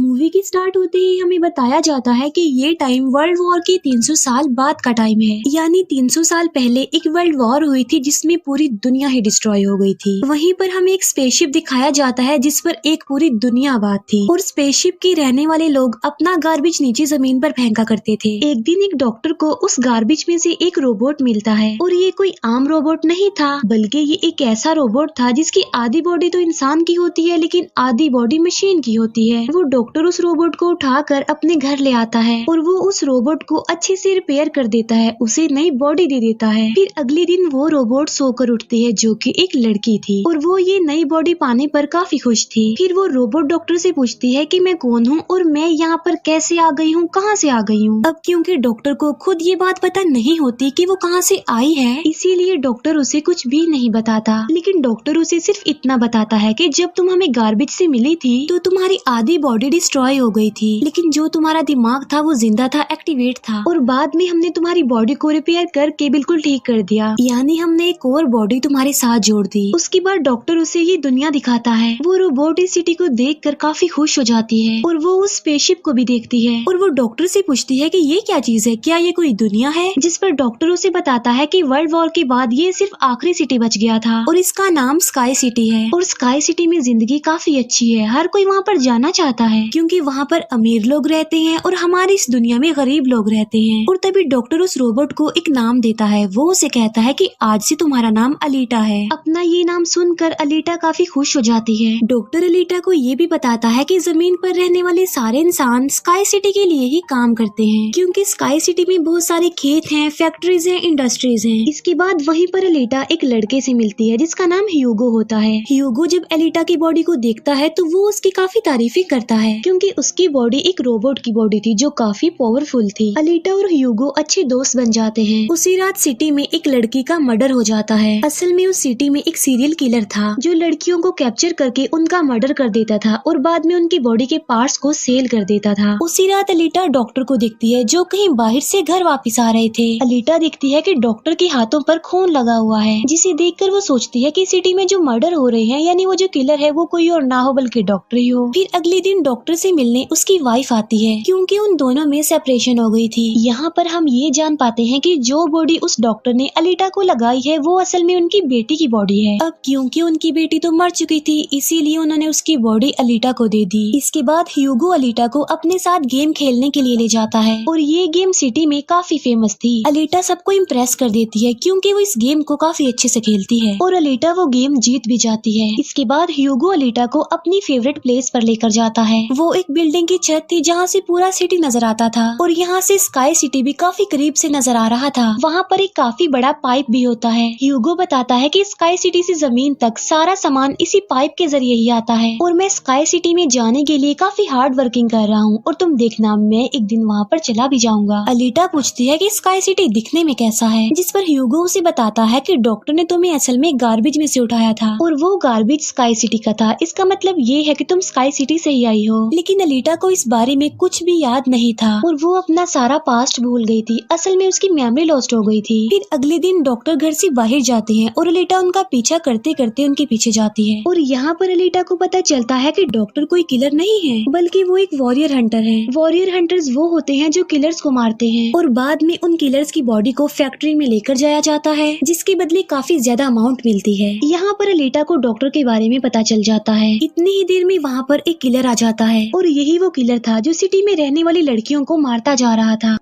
Movie की start होते ही हमें बताया जाता है कि ये टाइम वर्ल्ड वॉर के 300 साल बाद का टाइम है। यानी 300 साल पहले एक वर्ल्ड वॉर हुई थी जिसमें पूरी दुनिया ही डिस्ट्रॉय हो गई थी। वहीं पर हमें एक स्पेसशिप दिखाया जाता है जिस पर एक पूरी दुनिया आबाद थी और स्पेसशिप के रहने वाले लोग अपना गार्बेज नीचे जमीन पर फेंका करते थे। एक दिन एक डॉक्टर को उस गार्बेज में से एक रोबोट मिलता है और ये कोई आम रोबोट नहीं था, बल्कि ये एक ऐसा रोबोट था जिसकी आधी बॉडी तो इंसान की होती है लेकिन आधी बॉडी मशीन की होती है। वो डॉक्टर उस रोबोट को उठाकर अपने घर ले आता है और वो उस रोबोट को अच्छे से रिपेयर कर देता है, उसे नई बॉडी दे देता है। फिर अगले दिन वो रोबोट सोकर उठती है जो कि एक लड़की थी और वो ये नई बॉडी पाने पर काफी खुश थी। फिर वो रोबोट डॉक्टर से पूछती है कि मैं कौन हूँ और मैं यहाँ पर कैसे आ गई हूँ, कहाँ से आ गई हूँ। अब क्योंकि डॉक्टर को खुद ये बात पता नहीं होती कि वो कहाँ से आई है, इसीलिए डॉक्टर उसे कुछ भी नहीं बताता। लेकिन डॉक्टर उसे सिर्फ इतना बताता है कि जब तुम हमें गार्बेज से मिली थी तो तुम्हारी आधी बॉडी डिस्ट्रॉय हो गई थी, लेकिन जो तुम्हारा दिमाग था वो जिंदा था, एक्टिवेट था, और बाद में हमने तुम्हारी बॉडी को रिपेयर करके बिल्कुल ठीक कर दिया। यानी हमने एक और बॉडी तुम्हारे साथ जोड़ दी। उसके बाद डॉक्टर उसे ये दुनिया दिखाता है। वो रोबोट इस सिटी को देखकर काफी खुश हो जाती है और वो उस स्पेसशिप को भी देखती है और वो डॉक्टर से पूछती है कि ये क्या चीज है, क्या ये कोई दुनिया है। जिस पर डॉक्टर उसे बताता है कि वर्ल्ड वॉर के बाद ये सिर्फ आखिरी सिटी बच गया था और इसका नाम स्काई सिटी है। और स्काई सिटी में जिंदगी काफी अच्छी है, हर कोई वहाँ पर जाना चाहता है क्योंकि वहाँ पर अमीर लोग रहते हैं और हमारी इस दुनिया में गरीब लोग रहते हैं। और तभी डॉक्टर उस रोबोट को एक नाम देता है। वो उसे कहता है कि आज से तुम्हारा नाम अलीटा है। अपना ये नाम सुनकर अलीटा काफी खुश हो जाती है। डॉक्टर अलीटा को ये भी बताता है कि जमीन पर रहने वाले सारे इंसान स्काई सिटी के लिए ही काम करते हैं क्योंकि स्काई सिटी में बहुत सारे खेत हैं, फैक्ट्रीज हैं, इंडस्ट्रीज हैं। इसके बाद वहीं पर अलीटा एक लड़के से मिलती है जिसका नाम ह्यूगो होता है। ह्यूगो जब अलीटा की बॉडी को देखता है तो वो उसकी काफी तारीफें करता है क्योंकि उसकी बॉडी एक रोबोट की बॉडी थी जो काफी पावरफुल थी। अलीटा और ह्यूगो अच्छे दोस्त बन जाते हैं। उसी रात सिटी में एक लड़की का मर्डर हो जाता है। असल में उस सिटी में एक सीरियल किलर था जो लड़कियों को कैप्चर करके उनका मर्डर कर देता था और बाद में उनकी बॉडी के पार्ट्स को सेल कर देता था। उसी रात अलीटा डॉक्टर को देखती है जो कहीं बाहर से घर वापस आ रहे थे। अलीटा देखती है कि डॉक्टर के हाथों पर खून लगा हुआ है, जिसे देखकर वो सोचती है कि सिटी में जो मर्डर हो रहे हैं यानी वो जो किलर है वो कोई और ना हो बल्कि डॉक्टर ही हो। फिर अगले दिन डॉक्टर से मिलने उसकी वाइफ आती है क्योंकि उन दोनों में सेपरेशन हो गई थी। यहाँ पर हम ये जान पाते हैं कि जो बॉडी उस डॉक्टर ने अलीटा को लगाई है वो असल में उनकी बेटी की बॉडी है। अब क्योंकि उनकी बेटी तो मर चुकी थी इसीलिए उन्होंने उसकी बॉडी अलीटा को दे दी। इसके बाद ह्यूगो अलीटा को अपने साथ गेम खेलने के लिए ले जाता है और ये गेम सिटी में काफी फेमस थी। अलीटा सबको इम्प्रेस कर देती है क्योंकि वो इस गेम को काफी अच्छे से खेलती है और अलीटा वो गेम जीत भी जाती है। इसके बाद ह्यूगो अलीटा को अपनी फेवरेट प्लेस पर लेकर जाता है। वो एक बिल्डिंग की छत थी जहाँ से पूरा सिटी नजर आता था और यहाँ से स्काई सिटी भी काफी करीब से नजर आ रहा था। वहाँ पर एक काफी बड़ा पाइप भी होता है। ह्यूगो बताता है कि स्काई सिटी से जमीन तक सारा सामान इसी पाइप के जरिए ही आता है और मैं स्काई सिटी में जाने के लिए काफी हार्ड वर्किंग कर रहा हूँ और तुम देखना मैं एक दिन वहाँ पर चला भी जाऊंगा। अलीटा पूछती है कि स्काई सिटी दिखने में कैसा है, जिस पर ह्यूगो उसे बताता है कि डॉक्टर ने तुम्हें असल में गार्बेज में से उठाया था और वो गार्बेज स्काई सिटी का था। इसका मतलब ये है कि तुम स्काई सिटी से ही आई हो। लेकिन अलीटा को इस बारे में कुछ भी याद नहीं था और वो अपना सारा पास्ट भूल गई थी। असल में उसकी मेमोरी लॉस्ट हो गई थी। फिर अगले दिन डॉक्टर घर से बाहर जाते हैं और अलीटा उनका पीछा करते करते उनके पीछे जाती है और यहाँ पर अलीटा को पता चलता है कि डॉक्टर कोई किलर नहीं है बल्कि वो एक वॉरियर हंटर है। वॉरियर हंटर्स वो होते हैं जो किलर्स को मारते हैं और बाद में उन किलर्स की बॉडी को फैक्ट्री में लेकर जाया जाता है जिसके बदले काफी ज्यादा अमाउंट मिलती है। यहाँ पर अलीटा को डॉक्टर के बारे में पता चल जाता है। इतनी ही देर में वहाँ पर एक किलर आ जाता है और यही वो किलर था जो सिटी में रहने वाली लड़कियों को मारता जा रहा था।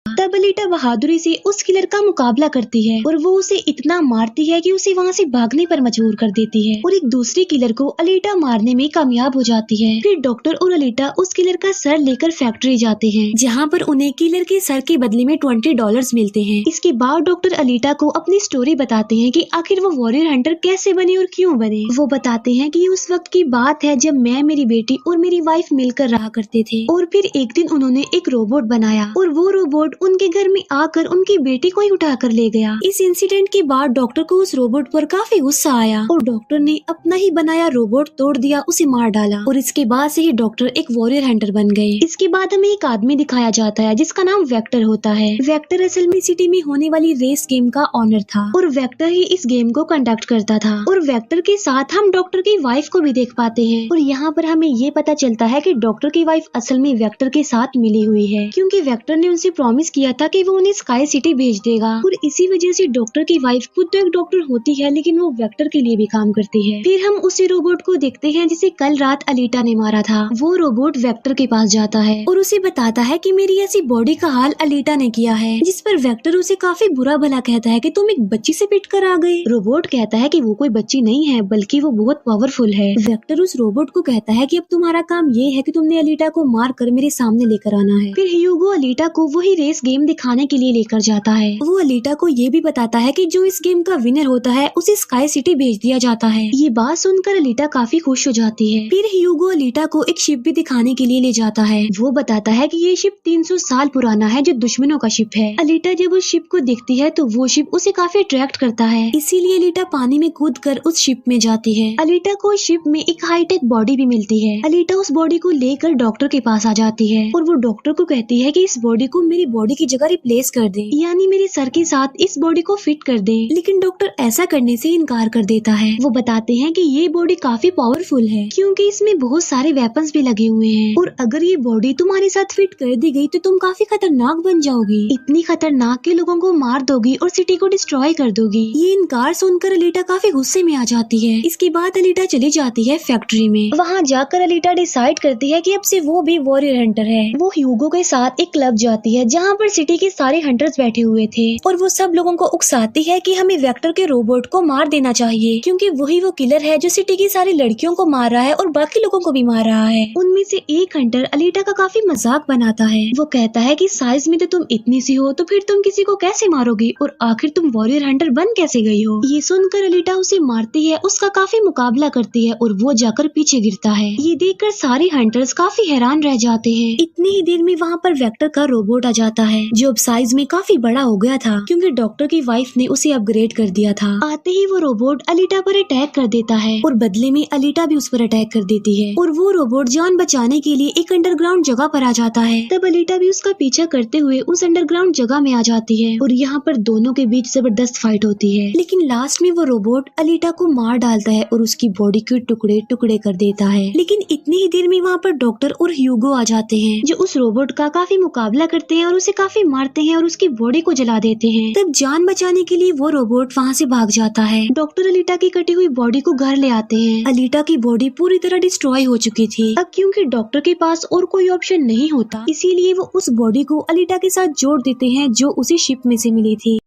तब अलीटा बहादुरी से उस किलर का मुकाबला करती है और वो उसे इतना मारती है कि उसे वहाँ से भागने पर मजबूर कर देती है और एक दूसरे किलर को अलीटा मारने में कामयाब हो जाती है। फिर डॉक्टर और अलीटा उस किलर का सर लेकर फैक्ट्री जाते हैं जहाँ पर उन्हें किलर के सर के बदले में $20 मिलते हैं। इसके बाद डॉक्टर अलीटा को अपनी स्टोरी बताते हैं कि आखिर वो वॉरियर हंटर कैसे बने और क्यों बने। वो बताते हैं कि उस वक्त की बात है जब मैं, मेरी बेटी और मेरी वाइफ मिलकर रहा करते थे और फिर एक दिन उन्होंने एक रोबोट बनाया और वो रोबोट उन उनके घर में आकर उनकी बेटी को ही उठा कर ले गया। इस इंसिडेंट के बाद डॉक्टर को उस रोबोट पर काफी गुस्सा आया और डॉक्टर ने अपना ही बनाया रोबोट तोड़ दिया, उसे मार डाला और इसके बाद से ही डॉक्टर एक वॉरियर हंटर बन गए। इसके बाद हमें एक आदमी दिखाया जाता है जिसका नाम वेक्टर होता है। वेक्टर असल में सिटी में होने वाली रेस गेम का ऑनर था और वेक्टर ही इस गेम को कंडक्ट करता था। और वेक्टर के साथ हम डॉक्टर की वाइफ को भी देख पाते हैं और यहाँ पर हमें ये पता चलता है कि डॉक्टर की वाइफ असल में वेक्टर के साथ मिली हुई है, क्योंकि वेक्टर ने उनसे प्रॉमिस किया था कि वो उन्हें स्काई सिटी भेज देगा। और इसी वजह से डॉक्टर की वाइफ खुद तो एक डॉक्टर होती है लेकिन वो वेक्टर के लिए भी काम करती है। फिर हम उसी रोबोट को देखते हैं जिसे कल रात अलीटा ने मारा था। वो रोबोट वेक्टर के पास जाता है और उसे बताता है कि मेरी ऐसी बॉडी का हाल अलीटा ने किया है, जिस पर वेक्टर उसे काफी बुरा भला कहता है कि तुम एक बच्ची से पिट कर आ गए। रोबोट कहता है कि वो कोई बच्ची नहीं है बल्कि वो बहुत पावरफुल है। वेक्टर उस रोबोट को कहता है कि अब तुम्हारा काम ये है कि तुमने अलीटा को मार कर मेरे सामने लेकर आना है। फिर ह्यूगो अलीटा को वही रेस गेम दिखाने के लिए लेकर जाता है। वो अलीटा को ये भी बताता है कि जो इस गेम का विनर होता है उसे स्काई सिटी भेज दिया जाता है। ये बात सुनकर अलीटा काफी खुश हो जाती है। फिर ह्यूगो अलीटा को एक शिप भी दिखाने के लिए ले जाता है। वो बताता है कि ये शिप 300 साल पुराना है जो दुश्मनों का शिप है। अलीटा जब उस शिप को देखती है तो वो शिप उसे काफी अट्रैक्ट करता है, इसीलिए अलीटा पानी में कूद कर उस शिप में जाती है। अलीटा को शिप में एक हाईटेक बॉडी भी मिलती है। अलीटा उस बॉडी को लेकर डॉक्टर के पास आ जाती है और वो डॉक्टर को कहती है कि इस बॉडी को मेरी बॉडी की जगह रिप्लेस कर दे, यानी मेरे सर के साथ इस बॉडी को फिट कर दे। लेकिन डॉक्टर ऐसा करने से इनकार कर देता है। वो बताते हैं कि ये बॉडी काफी पावरफुल है क्योंकि इसमें बहुत सारे वेपन्स भी लगे हुए हैं और अगर ये बॉडी तुम्हारे साथ फिट कर दी गई तो तुम काफी खतरनाक बन जाओगी, इतनी खतरनाक कि लोगों को मार दोगी और सिटी को डिस्ट्रॉय कर दोगी। ये इनकार सुनकर अलीटा काफी गुस्से में आ जाती है। इसके बाद अलीटा चली जाती है फैक्ट्री में। वहाँ जाकर अलीटा डिसाइड करती है कि अब से वो भी वॉरियर हंटर है। वो ह्यूगो के साथ एक क्लब जाती है जहाँ पर सिटी के सारे हंटर्स बैठे हुए थे और वो सब लोगों को उकसाती है कि हमें वेक्टर के रोबोट को मार देना चाहिए क्योंकि वही वो किलर है जो सिटी की सारी लड़कियों को मार रहा है और बाकी लोगों को भी मार रहा है। उनमें से एक हंटर अलीटा का काफी मजाक बनाता है। वो कहता है कि साइज में तो तुम इतनी सी हो तो फिर तुम किसी को कैसे मारोगी और आखिर तुम वॉरियर हंटर बन कैसे गई हो। ये सुनकर अलीटा उसे मारती है, उसका काफी मुकाबला करती है और वो जाकर पीछे गिरता है। ये देखकर सारे हंटर्स काफी हैरान रह जाते हैं। इतनी ही देर में वहाँ पर वेक्टर का रोबोट आ जाता है जो अब साइज में काफी बड़ा हो गया था क्योंकि डॉक्टर की वाइफ ने उसे अपग्रेड कर दिया था। आते ही वो रोबोट अलीटा पर अटैक कर देता है और बदले में अलीटा भी उस पर अटैक कर देती है और वो रोबोट जान बचाने के लिए एक अंडरग्राउंड जगह पर आ जाता है। तब अलीटा भी उसका पीछा करते हुए उस अंडरग्राउंड जगह में आ जाती है और यहाँ पर दोनों के बीच जबरदस्त फाइट होती है। लेकिन लास्ट में वो रोबोट अलीटा को मार डालता है और उसकी बॉडी के टुकड़े टुकड़े कर देता है। लेकिन इतनी ही देर में वहाँ पर डॉक्टर और ह्यूगो आ जाते हैं जो उस रोबोट का काफी मुकाबला करते हैं और उसे काफी मारते हैं और उसकी बॉडी को जला देते हैं। तब जान बचाने के लिए वो रोबोट वहाँ से भाग जाता है। डॉक्टर अलीटा की कटी हुई बॉडी को घर ले आते हैं। अलीटा की बॉडी पूरी तरह डिस्ट्रॉय हो चुकी थी। अब क्योंकि डॉक्टर के पास और कोई ऑप्शन नहीं होता इसीलिए वो उस बॉडी को अलीटा के साथ जोड़ देते हैं जो उसी शिप में से मिली थी।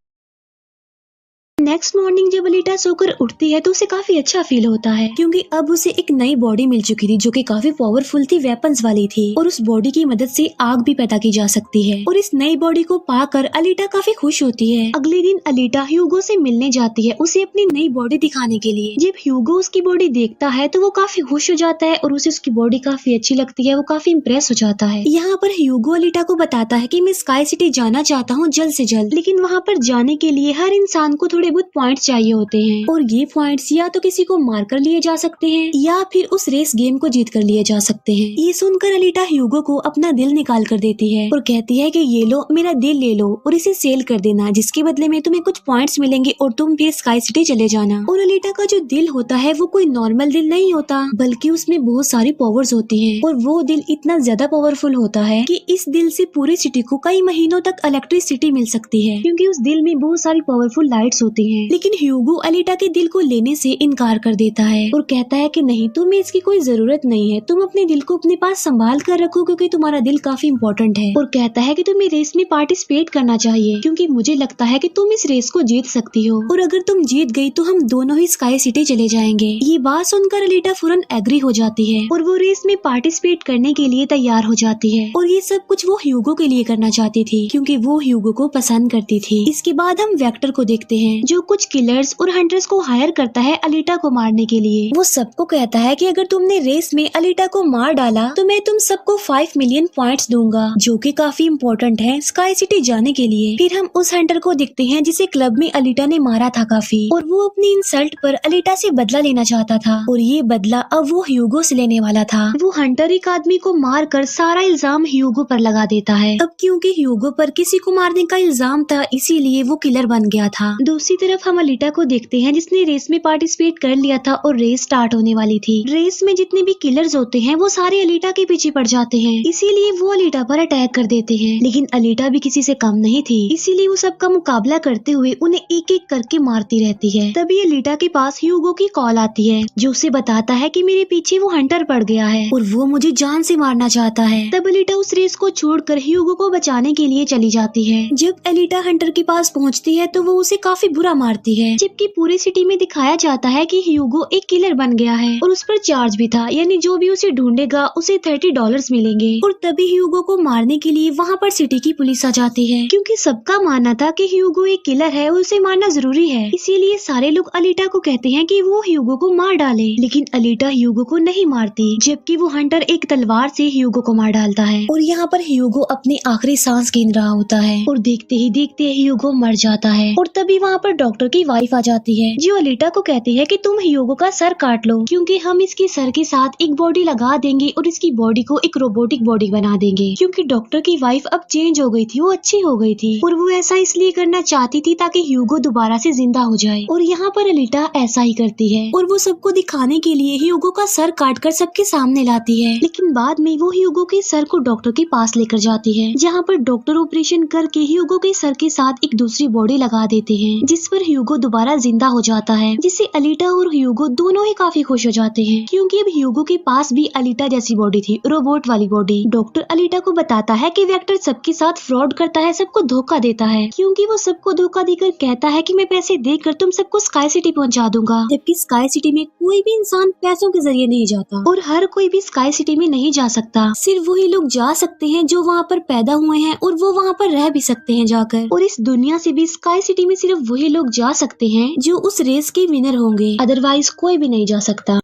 नेक्स्ट मॉर्निंग जब अलीटा सोकर उठती है तो उसे काफी अच्छा फील होता है क्योंकि अब उसे एक नई बॉडी मिल चुकी थी जो कि काफी पावरफुल थी, वेपन्स वाली थी और उस बॉडी की मदद से आग भी पैदा की जा सकती है। और इस नई बॉडी को पाकर अलीटा काफी खुश होती है। अगले दिन अलीटा ह्यूगो से मिलने जाती है उसे अपनी नई बॉडी दिखाने के लिए। जब ह्यूगो उसकी बॉडी देखता है तो वो काफी खुश हो जाता है और उसे उसकी बॉडी काफी अच्छी लगती है। वो काफी इम्प्रेस हो जाता है। यहाँ पर ह्यूगो अलीटा को बताता है कि मैं स्काई सिटी जाना चाहता हूँ जल्द से जल्द, लेकिन वहाँ पर जाने के लिए हर इंसान को थोड़े बहुत पॉइंट्स चाहिए होते हैं और ये पॉइंट्स या तो किसी को मारकर लिए जा सकते हैं या फिर उस रेस गेम को जीत कर लिए जा सकते हैं। ये सुनकर अलीटा ह्यूगो को अपना दिल निकाल कर देती है और कहती है कि ये लो, मेरा दिल ले लो और इसे सेल कर देना, जिसके बदले में तुम्हें कुछ पॉइंट्स मिलेंगे और तुम फिर स्काई सिटी चले जाना। और अलीटा का जो दिल होता है वो कोई नॉर्मल दिल नहीं होता बल्कि उसमें बहुत सारी पावर्स होती है और वो दिल इतना ज्यादा पावरफुल होता है कि इस दिल से पूरी सिटी को कई महीनों तक इलेक्ट्रिसिटी मिल सकती है क्योंकि उस दिल में बहुत सारी पावरफुल लाइट्स होती है। लेकिन ह्यूगो अलीटा के दिल को लेने से इनकार कर देता है और कहता है कि नहीं, तुम्हें इसकी कोई जरूरत नहीं है, तुम अपने दिल को अपने पास संभाल कर रखो क्योंकि तुम्हारा दिल काफी इम्पोर्टेंट है। और कहता है कि तुम्हें रेस में पार्टिसिपेट करना चाहिए क्योंकि मुझे लगता है कि तुम इस रेस को जीत सकती हो और अगर तुम जीत गई तो हम दोनों ही स्काई सिटी चले जाएंगे। ये बात सुनकर अलीटा फौरन एग्री हो जाती है और वो रेस में पार्टिसिपेट करने के लिए तैयार हो जाती है और ये सब कुछ वो ह्यूगो के लिए करना चाहती थी क्योंकि वो ह्यूगो को पसंद करती थी। इसके बाद हम वेक्टर को देखते हैं जो जो कुछ किलर्स और हंटर्स को हायर करता है अलीटा को मारने के लिए। वो सबको कहता है कि अगर तुमने रेस में अलीटा को मार डाला तो मैं तुम सबको 5 मिलियन पॉइंट्स दूंगा, जो कि काफी इम्पोर्टेंट है स्काई सिटी जाने के लिए। फिर हम उस हंटर को दिखते हैं जिसे क्लब में अलीटा ने मारा था काफी, और वो अपनी इंसल्ट पर अलीटा से बदला लेना चाहता था, और ये बदला अब वो ह्यूगो से लेने वाला था। वो हंटर एक आदमी को मार कर सारा इल्जाम ह्यूगो पर लगा देता है। अब क्योंकि ह्यूगो पर किसी को मारने का इल्जाम था, इसीलिए वो किलर बन गया था। दूसरी तरफ हम अलीटा को देखते हैं जिसने रेस में पार्टिसिपेट कर लिया था और रेस स्टार्ट होने वाली थी। रेस में जितने भी किलर्स होते हैं वो सारे अलीटा के पीछे पड़ जाते हैं, इसीलिए वो अलीटा पर अटैक कर देते हैं। लेकिन अलीटा भी किसी से कम नहीं थी, इसीलिए वो सबका मुकाबला करते हुए उन्हें एक एक करके मारती रहती है। तभी अलीटा के पास ह्यूगो की कॉल आती है जो उसे बताता है कि मेरे पीछे वो हंटर पड़ गया है और वो मुझे जान से मारना चाहता है। तब अलीटा उस रेस को छोड़कर ह्यूगो को बचाने के लिए चली जाती है। जब अलीटा हंटर के पास पहुंचती है तो वो उसे काफी बुरा मारती है, जबकि पूरी सिटी में दिखाया जाता है कि ह्यूगो एक किलर बन गया है और उस पर चार्ज भी था, यानी जो भी उसे ढूंढेगा उसे $30 मिलेंगे। और तभी ह्यूगो को मारने के लिए वहाँ पर सिटी की पुलिस आ जाती है, क्योंकि सबका मानना था कि ह्यूगो एक किलर है और उसे मारना जरूरी है। इसीलिए सारे लोग अलीटा को कहते हैं कि वो ह्यूगो को मार डाले, लेकिन अलीटा ह्यूगो को नहीं मारती, जबकि वो हंटर एक तलवार से ह्यूगो को मार डालता है। और यहाँ पर ह्यूगो अपनी आखिरी सांस गिन रहा होता है और देखते ही देखते ह्यूगो मर जाता है। और तभी वहाँ पर डॉक्टर की वाइफ आ जाती है जो अलीटा को कहती है कि तुम ह्यूगो का सर काट लो, क्योंकि हम इसके सर के साथ एक बॉडी लगा देंगे और इसकी बॉडी को एक रोबोटिक बॉडी बना देंगे। क्योंकि डॉक्टर की वाइफ अब चेंज हो गई थी, वो अच्छी हो गई थी और वो ऐसा इसलिए करना चाहती थी ताकि ह्यूगो दोबारा से जिंदा हो जाए। और यहाँ पर अलीटा ऐसा ही करती है और वो सबको दिखाने के लिए ह्यूगो का सर काट कर सबके सामने लाती है। लेकिन बाद में वो ह्यूगो के सर को डॉक्टर के पास लेकर जाती है, जहाँ पर डॉक्टर ऑपरेशन करके ह्यूगो के सर के साथ एक दूसरी बॉडी लगा देते हैं, जिस पर ह्यूगो दोबारा जिंदा हो जाता है, जिससे अलीटा और ह्यूगो दोनों ही काफी खुश हो जाते हैं, क्योंकि अब ह्यूगो के पास भी अलीटा जैसी बॉडी थी, रोबोट वाली बॉडी। डॉक्टर अलीटा को बताता है कि वेक्टर सबके साथ फ्रॉड करता है, सबको धोखा देता है, क्योंकि वो सबको धोखा देकर कहता है कि मैं पैसे देकर तुम सबको स्काई सिटी पहुंचा दूंगा, जबकि स्काई सिटी में कोई भी इंसान पैसों के जरिए नहीं जाता और हर कोई भी स्काई सिटी में नहीं जा सकता। सिर्फ वही लोग जा सकते हैं जो वहाँ पर पैदा हुए हैं और वो वहाँ पर रह भी सकते हैं जाकर। और इस दुनिया से भी स्काई सिटी में सिर्फ वही लोग जा सकते हैं जो उस रेस के विनर होंगे, अदरवाइज कोई भी नहीं जा सकता।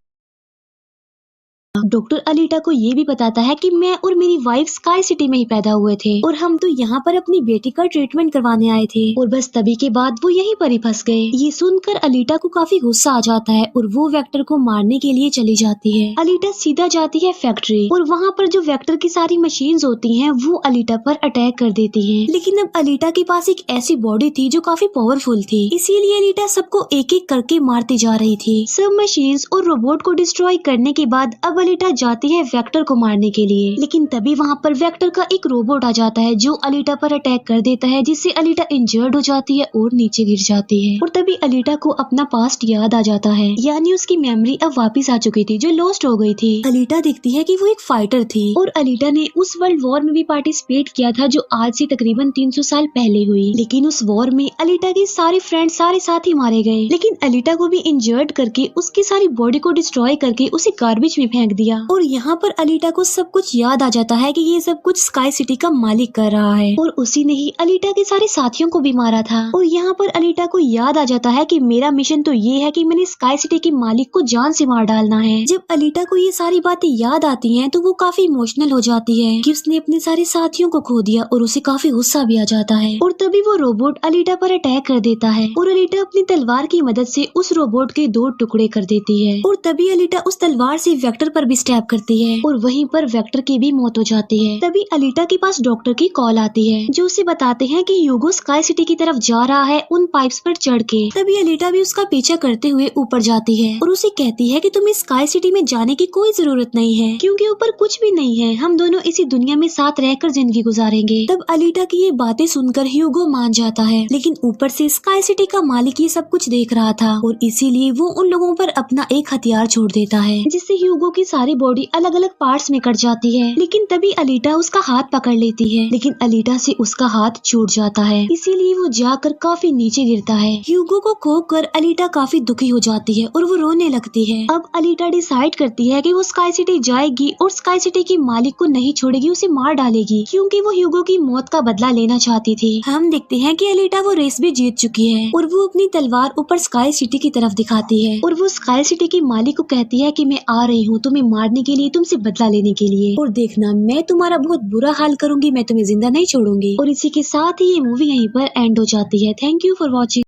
डॉक्टर अलीटा को ये भी बताता है कि मैं और मेरी वाइफ स्काई सिटी में ही पैदा हुए थे और हम तो यहाँ पर अपनी बेटी का ट्रीटमेंट करवाने आए थे, और बस तभी के बाद वो यहीं पर ही फंस गए। ये सुनकर अलीटा को काफी गुस्सा आ जाता है और वो वेक्टर को मारने के लिए चली जाती है। अलीटा सीधा जाती है फैक्ट्री और वहाँ पर जो वेक्टर की सारी मशीन्स होती हैं वो अलीटा पर अटैक कर देती हैं। लेकिन अब अलीटा के पास एक ऐसी बॉडी थी जो काफी पावरफुल थी, इसीलिए अलीटा सबको एक एक करके मारती जा रही थी। सब मशीन्स और रोबोट को डिस्ट्रॉय करने के बाद अब अलीटा जाती है वेक्टर को मारने के लिए, लेकिन तभी वहाँ पर वेक्टर का एक रोबोट आ जाता है जो अलीटा पर अटैक कर देता है, जिससे अलीटा इंजर्ड हो जाती है और नीचे गिर जाती है। और तभी अलीटा को अपना पास्ट याद आ जाता है, यानी उसकी मेमोरी अब वापस आ चुकी थी जो लॉस्ट हो गई थी। अलीटा देखती है कि वो एक फाइटर थी और अलीटा ने उस वर्ल्ड वॉर में भी पार्टिसिपेट किया था जो आज से तकरीबन 300 साल पहले हुई। लेकिन उस वॉर में अलीटा के सारे फ्रेंड सारे साथी मारे गए, लेकिन अलीटा को भी इंजर्ड करके उसकी सारी बॉडी को डिस्ट्रॉय करके उसे गार्बेज में फेंक दिया। और यहाँ पर अलीटा को सब कुछ याद आ जाता है कि ये सब कुछ स्काई सिटी का मालिक कर रहा है और उसी ने ही अलीटा के सारे साथियों को भी मारा था। और यहाँ पर अलीटा को याद आ जाता है कि मेरा मिशन तो ये है कि मैंने स्काई सिटी के मालिक को जान से मार डालना है। जब अलीटा को ये सारी बातें याद आती हैं तो वो काफी इमोशनल हो जाती है कि उसने अपने सारे साथियों को खो दिया और उसे काफी गुस्सा भी आ जाता है। और तभी वो रोबोट अलीटा पर अटैक कर देता है और अलीटा अपनी तलवार की मदद से उस रोबोट के 2 टुकड़े कर देती है। और तभी अलीटा उस तलवार से वेक्टर पर भी स्टैब करती है और वहीं पर वेक्टर की भी मौत हो जाती है। तभी अलीटा के पास डॉक्टर की कॉल आती है जो उसे बताते हैं कि ह्यूगो स्काई सिटी की तरफ जा रहा है उन पाइप्स पर चढ़ के। तभी अलीटा भी उसका पीछा करते हुए ऊपर जाती है और उसे कहती है कि तुम्हें स्काई सिटी में जाने की कोई जरूरत नहीं है, क्योंकि ऊपर कुछ भी नहीं है, हम दोनों इसी दुनिया में साथ रहकर जिंदगी गुजारेंगे। तब अलीटा की ये बातें सुनकर ह्यूगो मान जाता है, लेकिन ऊपर से स्काई सिटी का मालिक ये सब कुछ देख रहा था और इसीलिए वो उन लोगों पर अपना एक हथियार छोड़ देता है, जिससे ह्यूगो की सारी सारी बॉडी अलग अलग पार्ट्स में कट जाती है। लेकिन तभी अलीटा उसका हाथ पकड़ लेती है, लेकिन अलीटा से उसका हाथ छूट जाता है, इसीलिए वो जाकर काफी नीचे गिरता है। ह्यूगो को खोकर अलीटा काफी दुखी हो जाती है और वो रोने लगती है। अब अलीटा डिसाइड करती है कि वो स्काई सिटी जाएगी और स्काई सिटी की मालिक को नहीं छोड़ेगी, उसे मार डालेगी, क्योंकि वो ह्यूगो की मौत का बदला लेना चाहती थी। हम देखते हैं कि अलीटा वो रेस भी जीत चुकी है और वो अपनी तलवार ऊपर स्काई सिटी की तरफ दिखाती है और वो स्काई सिटी की मालिक को कहती है कि मैं आ रही हूँ तुम्हें मारने के लिए, तुमसे बदला लेने के लिए, और देखना मैं तुम्हारा बहुत बुरा हाल करूंगी, मैं तुम्हें जिंदा नहीं छोड़ूंगी। और इसी के साथ ही ये मूवी यहीं पर एंड हो जाती है। Thank you for watching.